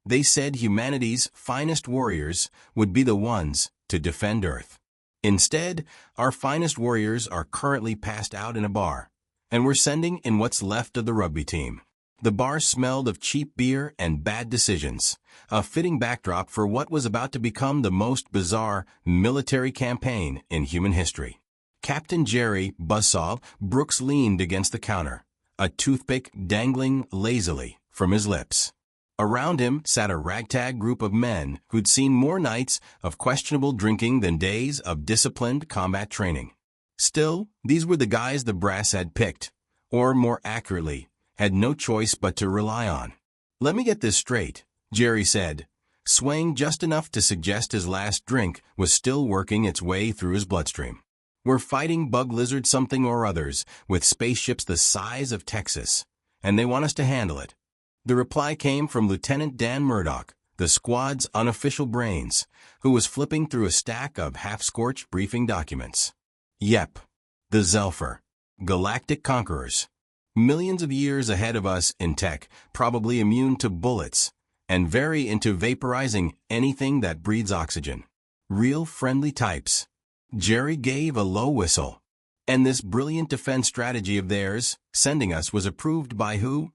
They said humanity's finest warriors would be the ones to defend Earth. Instead, our finest warriors are currently passed out in a bar, and we're sending in what's left of the rugby team. The bar smelled of cheap beer and bad decisions, a fitting backdrop for what was about to become the most bizarre military campaign in human history. Captain Jerry Buzzsaw Brooks leaned against the counter, a toothpick dangling lazily from his lips. Around him sat a ragtag group of men who'd seen more nights of questionable drinking than days of disciplined combat training. Still, these were the guys the brass had picked, or more accurately, had no choice but to rely on. "Let me get this straight," Jerry said, swaying just enough to suggest his last drink was still working its way through his bloodstream. "We're fighting bug lizard something or others with spaceships the size of Texas, and they want us to handle it." The reply came from Lieutenant Dan Murdoch, the squad's unofficial brains, who was flipping through a stack of half-scorched briefing documents. "Yep. The Zephyr. Galactic conquerors. Millions of years ahead of us in tech, probably immune to bullets, and very into vaporizing anything that breathes oxygen. Real friendly types." Jerry gave a low whistle. "And this brilliant defense strategy of theirs, sending us, was approved by who?"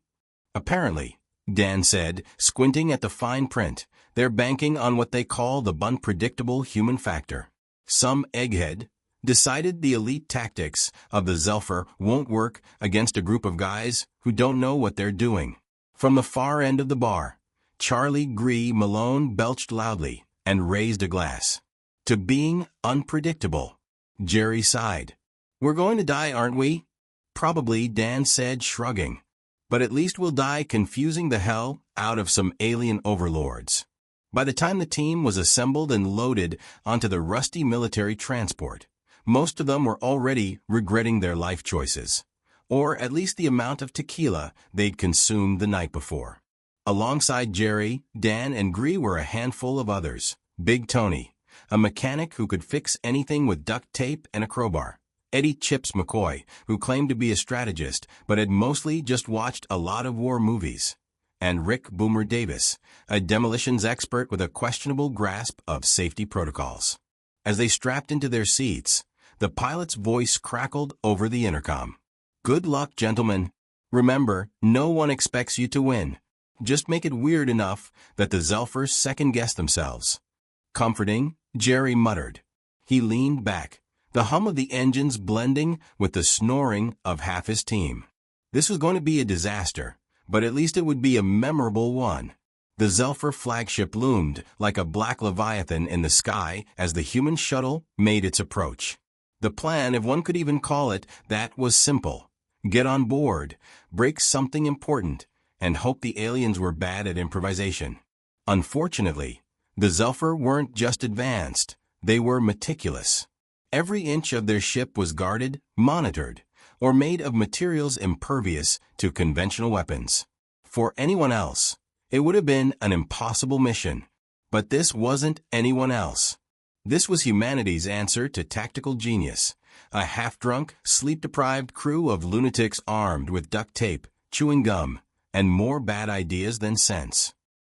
"Apparently," Dan said, squinting at the fine print, "they're banking on what they call the unpredictable human factor. Some egghead decided the elite tactics of the Zephyr won't work against a group of guys who don't know what they're doing." From the far end of the bar, Charlie Gree Malone belched loudly and raised a glass. "To being unpredictable." Jerry sighed. "We're going to die, aren't we?" "Probably," Dan said, shrugging. "But at least we'll die confusing the hell out of some alien overlords." By the time the team was assembled and loaded onto the rusty military transport, most of them were already regretting their life choices, or at least the amount of tequila they'd consumed the night before. Alongside Jerry, Dan, and Gree were a handful of others. Big Tony, a mechanic who could fix anything with duct tape and a crowbar. Eddie Chips McCoy, who claimed to be a strategist but had mostly just watched a lot of war movies. And Rick Boomer Davis, a demolitions expert with a questionable grasp of safety protocols. As they strapped into their seats, the pilot's voice crackled over the intercom. "Good luck, gentlemen. Remember, no one expects you to win. Just make it weird enough that the Zephyrs second-guess themselves." "Comforting," Jerry muttered. He leaned back, the hum of the engines blending with the snoring of half his team. This was going to be a disaster, but at least it would be a memorable one. The Zephyr flagship loomed like a black leviathan in the sky as the human shuttle made its approach. The plan, if one could even call it that, was simple. Get on board, break something important, and hope the aliens were bad at improvisation. Unfortunately, the Zephyr weren't just advanced, they were meticulous. Every inch of their ship was guarded, monitored, or made of materials impervious to conventional weapons. For anyone else, it would have been an impossible mission. But this wasn't anyone else. This was humanity's answer to tactical genius, a half-drunk, sleep-deprived crew of lunatics armed with duct tape, chewing gum, and more bad ideas than sense.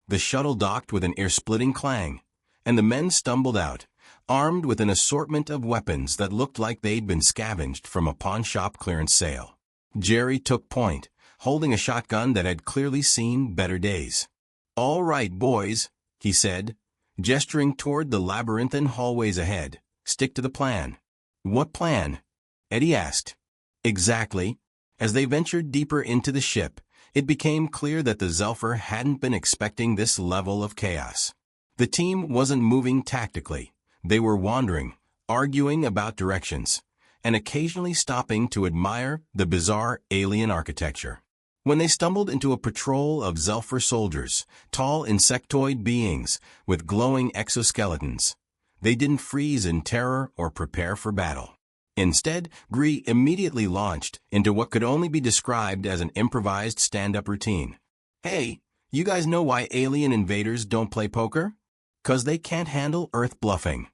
The shuttle docked with an ear-splitting clang, and the men stumbled out, armed with an assortment of weapons that looked like they'd been scavenged from a pawn-shop clearance sale. Jerry took point, holding a shotgun that had clearly seen better days. "All right, boys," he said, gesturing toward the labyrinthine hallways ahead. "Stick to the plan." "What plan?" Eddie asked. "Exactly." As they ventured deeper into the ship, it became clear that the Zephyr hadn't been expecting this level of chaos. The team wasn't moving tactically. They were wandering, arguing about directions, and occasionally stopping to admire the bizarre alien architecture. When they stumbled into a patrol of Zephyr soldiers, tall insectoid beings with glowing exoskeletons, they didn't freeze in terror or prepare for battle. Instead, Gree immediately launched into what could only be described as an improvised stand-up routine. "Hey, you guys know why alien invaders don't play poker? 'Cause they can't handle Earth bluffing."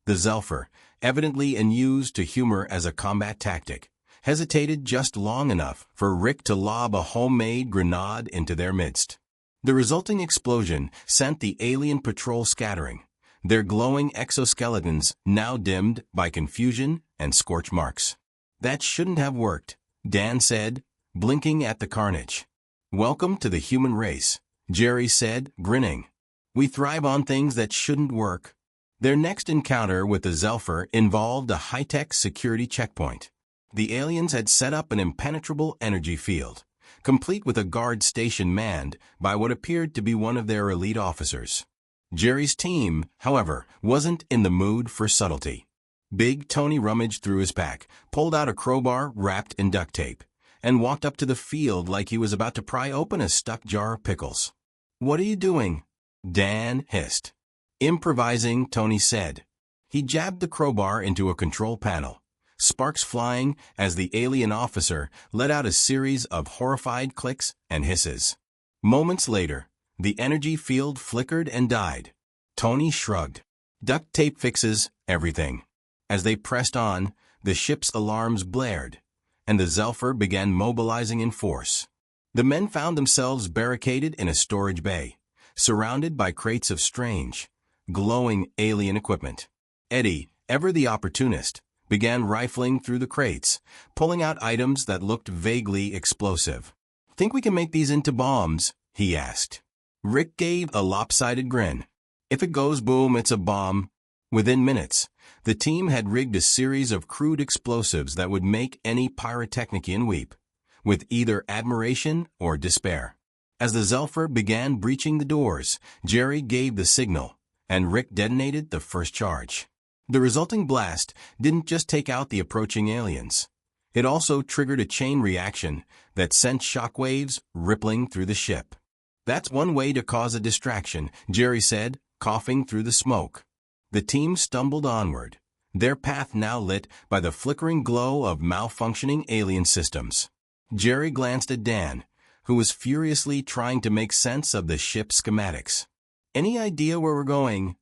The Zephyr, evidently unused to humor as a combat tactic, hesitated just long enough for Rick to lob a homemade grenade into their midst. The resulting explosion sent the alien patrol scattering, their glowing exoskeletons now dimmed by confusion and scorch marks. That shouldn't have worked, Dan said, blinking at the carnage. Welcome to the human race, Jerry said, grinning. We thrive on things that shouldn't work. Their next encounter with the Zephyr involved a high-tech security checkpoint. The aliens had set up an impenetrable energy field, complete with a guard station manned by what appeared to be one of their elite officers. Jerry's team, however, wasn't in the mood for subtlety. Big Tony rummaged through his pack, pulled out a crowbar wrapped in duct tape, and walked up to the field like he was about to pry open a stuck jar of pickles. "What are you doing?" Dan hissed. "Improvising," Tony said. He jabbed the crowbar into a control panel, sparks flying as the alien officer let out a series of horrified clicks and hisses. Moments later, the energy field flickered and died. Tony shrugged. Duct tape fixes everything. As they pressed on, the ship's alarms blared, and the Zephyr began mobilizing in force. The men found themselves barricaded in a storage bay, surrounded by crates of strange, glowing alien equipment. Eddie, ever the opportunist, began rifling through the crates, pulling out items that looked vaguely explosive. "Think we can make these into bombs?" he asked. Rick gave a lopsided grin. "If it goes boom, it's a bomb." Within minutes, the team had rigged a series of crude explosives that would make any pyrotechnician weep, with either admiration or despair. As the Zephyr began breaching the doors, Jerry gave the signal, and Rick detonated the first charge. The resulting blast didn't just take out the approaching aliens. It also triggered a chain reaction that sent shockwaves rippling through the ship. "That's one way to cause a distraction," Jerry said, coughing through the smoke. The team stumbled onward, their path now lit by the flickering glow of malfunctioning alien systems. Jerry glanced at Dan, who was furiously trying to make sense of the ship's schematics. "Any idea where we're going?"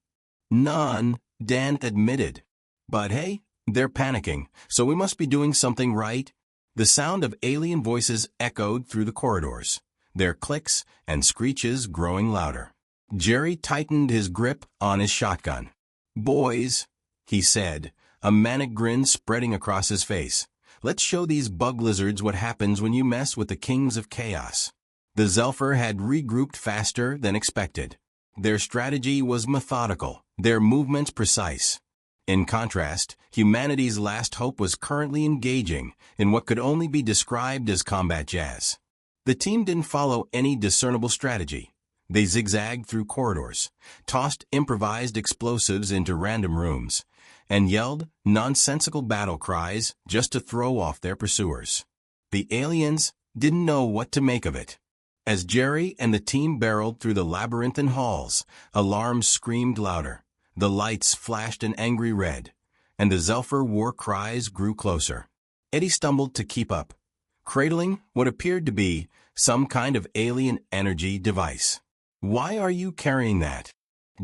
"None," Dan admitted. "But hey, they're panicking, so we must be doing something right." The sound of alien voices echoed through the corridors, their clicks and screeches growing louder. Jerry tightened his grip on his shotgun. "Boys," he said, a manic grin spreading across his face, "let's show these bug lizards what happens when you mess with the kings of chaos." The Zephyr had regrouped faster than expected. Their strategy was methodical, their movements precise. In contrast, humanity's last hope was currently engaging in what could only be described as combat jazz. The team didn't follow any discernible strategy. They zigzagged through corridors, tossed improvised explosives into random rooms, and yelled nonsensical battle cries just to throw off their pursuers. The aliens didn't know what to make of it. As Jerry and the team barreled through the labyrinthine halls, alarms screamed louder, the lights flashed an angry red, and the Zephyr war cries grew closer. Eddie stumbled to keep up, cradling what appeared to be some kind of alien energy device. "Why are you carrying that?"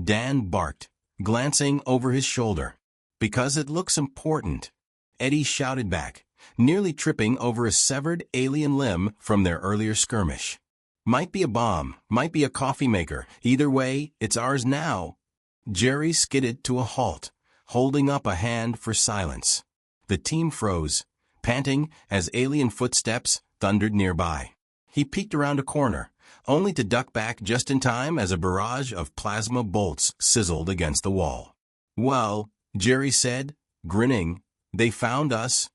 Dan barked, glancing over his shoulder. "Because it looks important," Eddie shouted back, nearly tripping over a severed alien limb from their earlier skirmish. "Might be a bomb, might be a coffee maker. Either way, it's ours now." Jerry skidded to a halt, holding up a hand for silence. The team froze, panting as alien footsteps thundered nearby. He peeked around a corner, only to duck back just in time as a barrage of plasma bolts sizzled against the wall. "Well," Jerry said, grinning, "they found us."